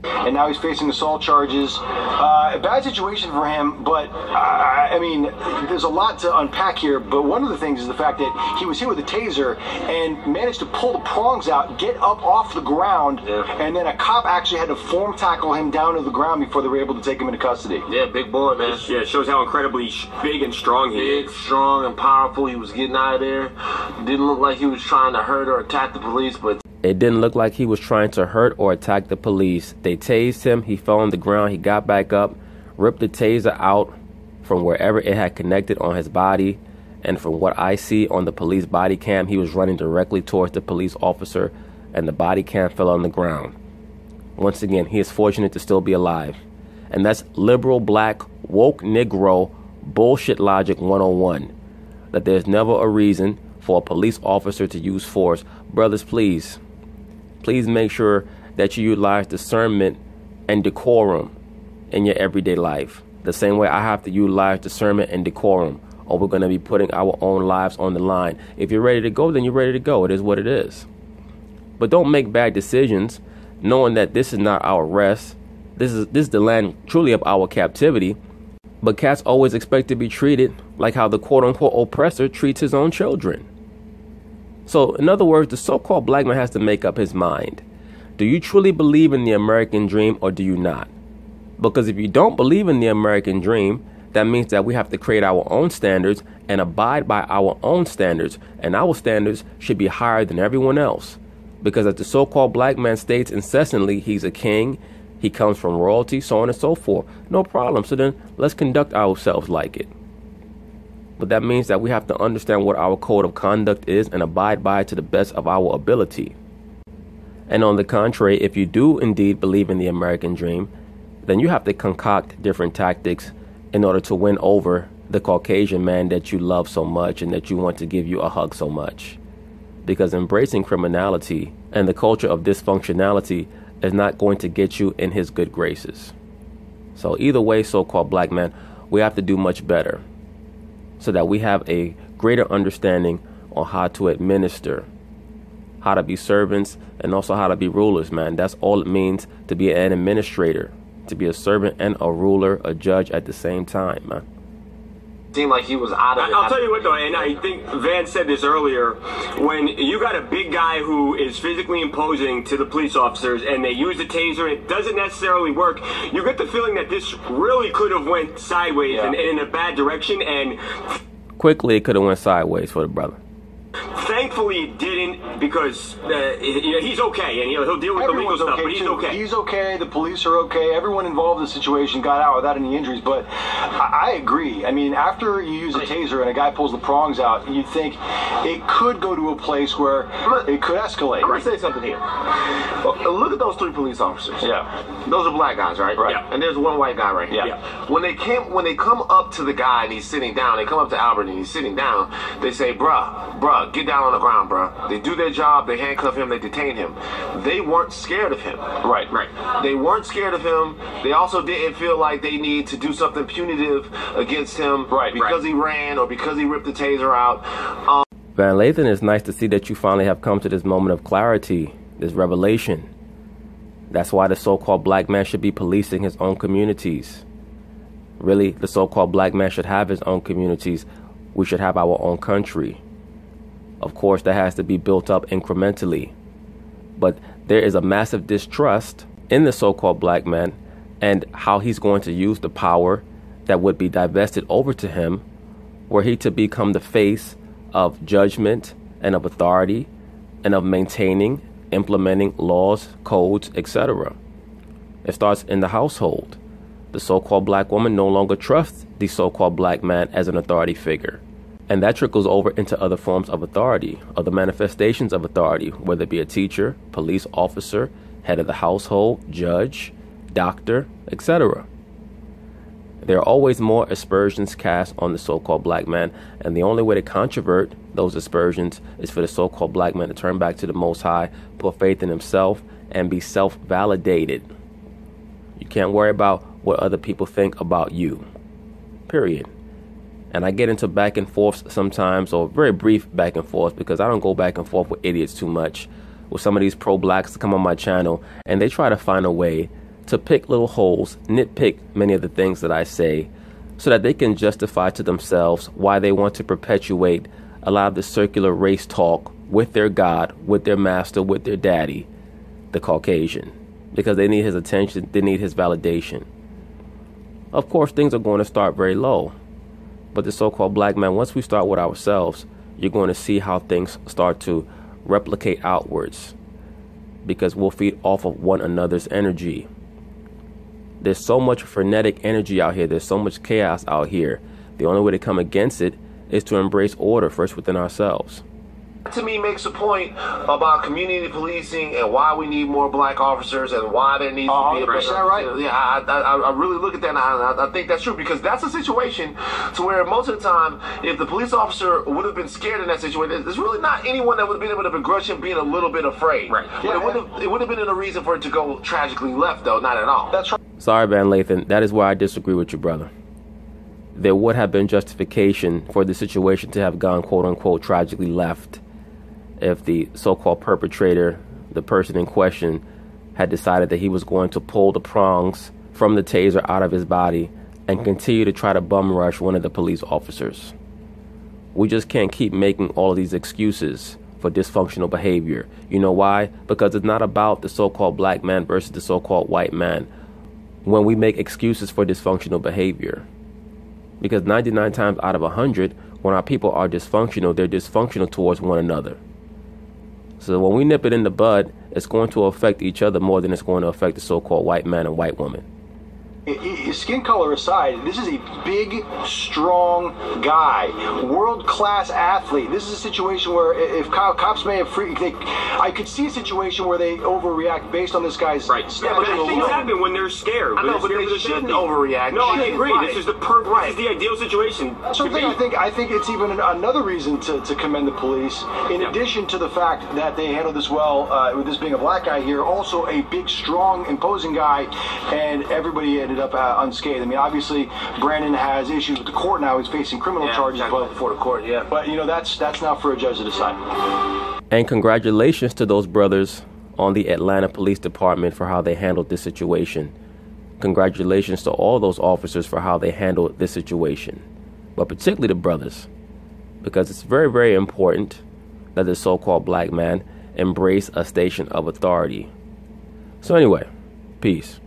and now he's facing assault charges. A bad situation for him, but I mean, there's a lot to unpack here, but one of the things is the fact that he was hit with a taser and managed to pull the prongs out, get up off the ground, and then a cop actually had to form tackle him down to the ground before they were able to take him into custody. Yeah, big boy, man. Yeah, it shows how incredibly big and strong he is. Big, strong, and powerful. He was getting out of there. Didn't look like he was trying to hurt or attack the police, but it didn't look like he was trying to hurt or attack the police. They tased him. He fell on the ground. He got back up, ripped the taser out from wherever it had connected on his body. And from what I see on the police body cam, he was running directly towards the police officer, and the body cam fell on the ground. Once again, he is fortunate to still be alive. And that's liberal, black, woke, Negro bullshit logic 101. That there's never a reason for a police officer to use force. Brothers, please make sure that you utilize discernment and decorum in your everyday life. The same way I have to utilize discernment and decorum, or we're going to be putting our own lives on the line. If you're ready to go, then you're ready to go. It is what it is. But don't make bad decisions knowing that this is not our rest. This is the land truly of our captivity. But cats always expect to be treated like how the quote-unquote oppressor treats his own children. So, in other words, the so-called black man has to make up his mind. Do you truly believe in the American dream, or do you not? Because if you don't believe in the American dream, that means that we have to create our own standards and abide by our own standards. And our standards should be higher than everyone else. Because as the so-called black man states incessantly, he's a king, he comes from royalty, so on and so forth. No problem. So then let's conduct ourselves like it. But that means that we have to understand what our code of conduct is and abide by it to the best of our ability. And on the contrary, if you do indeed believe in the American dream, then you have to concoct different tactics in order to win over the Caucasian man that you love so much and that you want to give you a hug so much. Because embracing criminality and the culture of dysfunctionality is not going to get you in his good graces. So either way, so-called black man, we have to do much better so that we have a greater understanding on how to administer, how to be servants, and also how to be rulers, man. That's all it means to be an administrator, to be a servant and a ruler, a judge at the same time, man. seemed like he was out of it. I'll tell you what, though, and I think Van said this earlier, when you got a big guy who is physically imposing to the police officers and they use the taser, it doesn't necessarily work, you get the feeling that this really could have went sideways and in a bad direction, and quickly it could have went sideways for the brother. Thankfully, it didn't, because he's okay, and he'll deal with the legal stuff, but he's okay. He's okay, the police are okay, everyone involved in the situation got out without any injuries, but I agree. I mean, after you use a taser and a guy pulls the prongs out, you'd think it could go to a place where it could escalate. I'm going to say something here. Look at those 3 police officers. Yeah. Those are black guys, right? Right. Yeah. And there's one white guy right here. Yeah. When they come up to the guy and he's sitting down, they come up to Albert and he's sitting down, they say, bruh, get down on the ground, bruh. They do their job, they handcuff him, they detain him. They weren't scared of him. Right. They weren't scared of him. They also didn't feel like they need to do something punitive against him because he ran or because he ripped the taser out. Van Lathan, it's nice to see that you finally have come to this moment of clarity, this revelation. That's why the so-called black man should be policing his own communities. Really, the so-called black man should have his own communities. We should have our own country. Of course, that has to be built up incrementally. But there is a massive distrust in the so-called black man and how he's going to use the power that would be divested over to him were he to become the face of judgment and of authority and of maintaining, implementing laws, codes, etc. It starts in the household. The so-called black woman no longer trusts the so-called black man as an authority figure. And that trickles over into other forms of authority, other manifestations of authority, whether it be a teacher, police officer, head of the household, judge, doctor, etc. There are always more aspersions cast on the so-called black man, and the only way to controvert those aspersions is for the so-called black man to turn back to the Most High, put faith in himself, and be self-validated. You can't worry about what other people think about you. Period. And I get into back and forths sometimes, or very brief back and forth, because I don't go back and forth with idiots too much. With some of these pro-blacks that come on my channel, and they try to find a way to pick little holes, nitpick many of the things that I say, so that they can justify to themselves why they want to perpetuate a lot of the circular race talk with their God, with their master, with their daddy, the Caucasian, because they need his attention, they need his validation. Of course, things are going to start very low, but the so-called black man, once we start with ourselves, you're going to see how things start to replicate outwards, because we'll feed off of one another's energy. There's so much frenetic energy out here. There's so much chaos out here. The only way to come against it is to embrace order first within ourselves. To me, makes a point about community policing and why we need more black officers and why there needs to be a better. Right? Yeah, I really look at that and I think that's true, because that's a situation to where most of the time, if the police officer would have been scared in that situation, there's really not anyone that would have been able to begrudge him being a little bit afraid. Right. Yeah, it would have been a reason for it to go tragically left, though, not at all. That's right. Sorry, Van Lathan, that is where I disagree with you, brother. There would have been justification for the situation to have gone, quote unquote, tragically left if the so-called perpetrator, the person in question, had decided that he was going to pull the prongs from the taser out of his body and continue to try to bum rush one of the police officers. We just can't keep making all of these excuses for dysfunctional behavior. You know why? Because it's not about the so-called black man versus the so-called white man when we make excuses for dysfunctional behavior. Because 99 times out of 100, when our people are dysfunctional, they're dysfunctional towards one another. So when we nip it in the bud, it's going to affect each other more than it's going to affect the so-called white man and white woman. Skin color aside, this is a big, strong guy, world-class athlete. This is a situation where if cops may have I could see a situation where they overreact based on this guy's Yeah, but things happen when they're scared. I know, but they shouldn't overreact. No, I agree. Right. This is this is the ideal situation. So I think it's even another reason to commend the police. In addition to the fact that they handled this well, with this being a black guy here, also a big, strong, imposing guy, and everybody ended up unscathed. I mean, obviously, Brandon has issues with the court now. He's facing criminal charges, before the court. Yeah, but you know that's not for a judge to decide. And congratulations to those brothers on the Atlanta Police Department for how they handled this situation. Congratulations to all those officers for how they handled this situation, but particularly the brothers, because it's very, very important that the so-called black man embrace a station of authority. So anyway, peace.